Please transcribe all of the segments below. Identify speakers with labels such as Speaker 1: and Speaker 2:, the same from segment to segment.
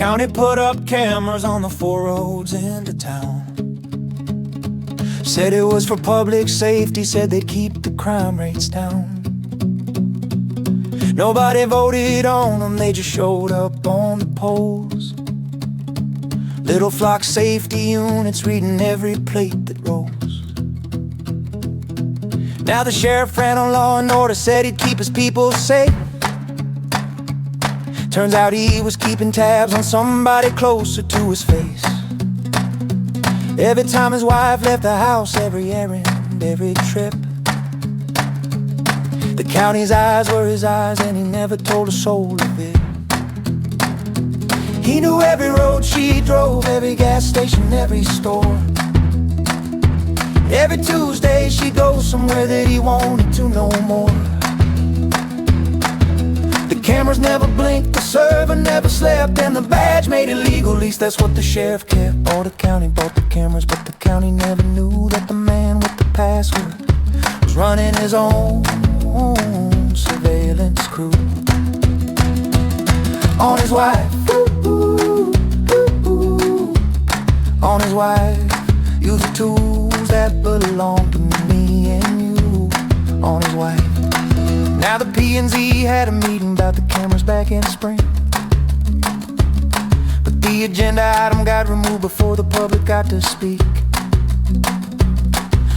Speaker 1: county put up cameras on the 4 roads into town. Said it was for public safety, said they'd keep the crime rates down. Nobody voted on them, they just showed up on the polls. Little flock safety units reading every plate that rolls. Now the sheriff ran on law and order, said he'd keep his people safe. Turns out he was keeping tabs on somebody closer to his face. Every time his wife left the house, every errand, every trip, the county's eyes were his eyes, and he never told a soul of it. He knew every road she drove, every gas station, every store. Every Tuesday she'd go somewhere that he wanted to know more. The cameras never blinked, the server never slept, and the badge made it legal, at least that's what the sheriff kept. Oh, the county bought the cameras, but the county never knew that the man with the password was running his own surveillance crew. On his wife, on his wife, use the tools that belong to me and you. On his wife. Now the P&Z had a meeting about the cameras back in spring, but the agenda item got removed before the public got to speak.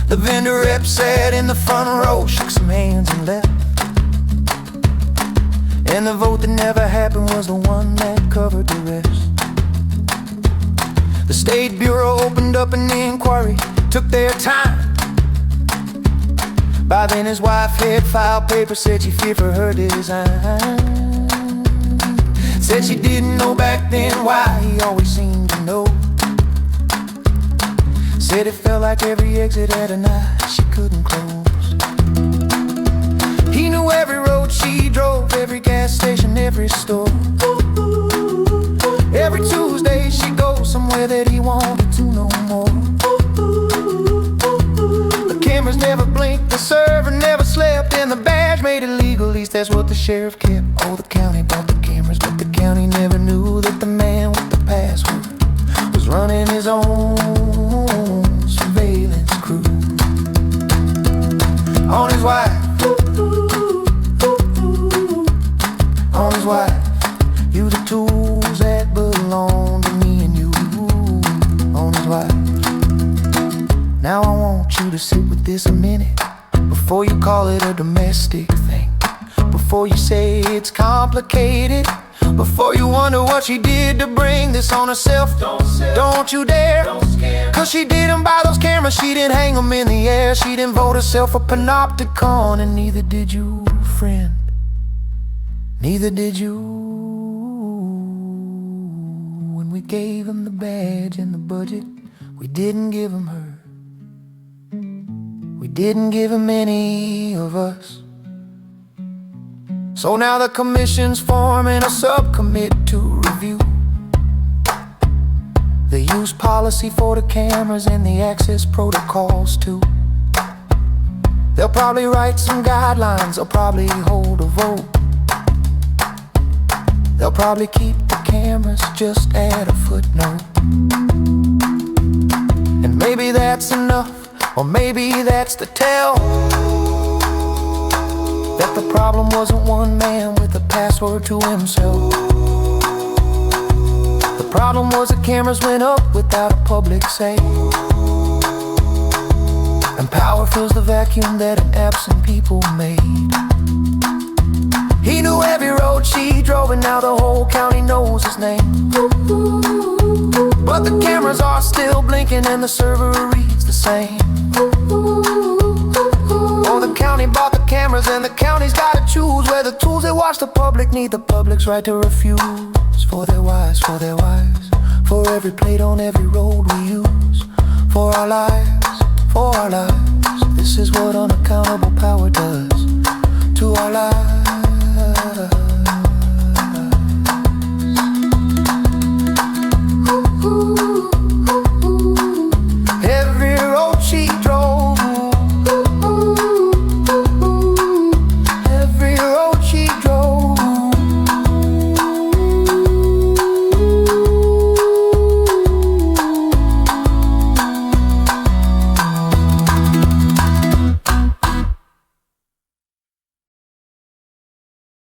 Speaker 1: The vendor rep sat in the front row, shook some hands and left. And the vote that never happened was the one that covered the rest. The State Bureau opened up an inquiry, took their time. By then his wife had filed papers, said she feared for her design. Said she didn't know back then why he always seemed to know. Said it felt like every exit had an eye she couldn't close. He knew every road she drove, every gas station, every store. Every Tuesday she'd go somewhere that he wanted to know more. The cameras never blinked, the server never slept, and the badge made it legal, at least that's what the sheriff kept. Oh, the county bought the cameras, but the county never knew that the man with the password was running his own surveillance crew. On his wife, on his wife, use the tools that belong to me and you. On his wife. Now I want you to sit with this a minute, before you call it a domestic thing, before you say it's complicated, before you wonder what she did to bring this on herself. Don't you dare, cause she didn't buy those cameras, she didn't hang them in the air, she didn't vote herself a panopticon, and neither did you, friend. Neither did you. When we gave him the badge and the budget, we didn't give him her. We didn't give him any of us. So now the commission's forming a subcommittee to review the use policy for the cameras and the access protocols too. They'll probably write some guidelines, they'll probably hold a vote. They'll probably keep the cameras just at a footnote. And maybe that's enough, or maybe that's the tell, that the problem wasn't one man with a password to himself. The problem was the cameras went up without a public say, and power fills the vacuum that an absent people made. He knew every road she drove, and now the whole county knows his name. But the cameras are still blinking and the server reads the same. Oh, the county bought the cameras, and the county's gotta choose where the tools that watch the public need the public's right to refuse. For their wives, for their wives, for every plate on every road we use. For our lives, for our lives, this is what unaccountable power does to our lives.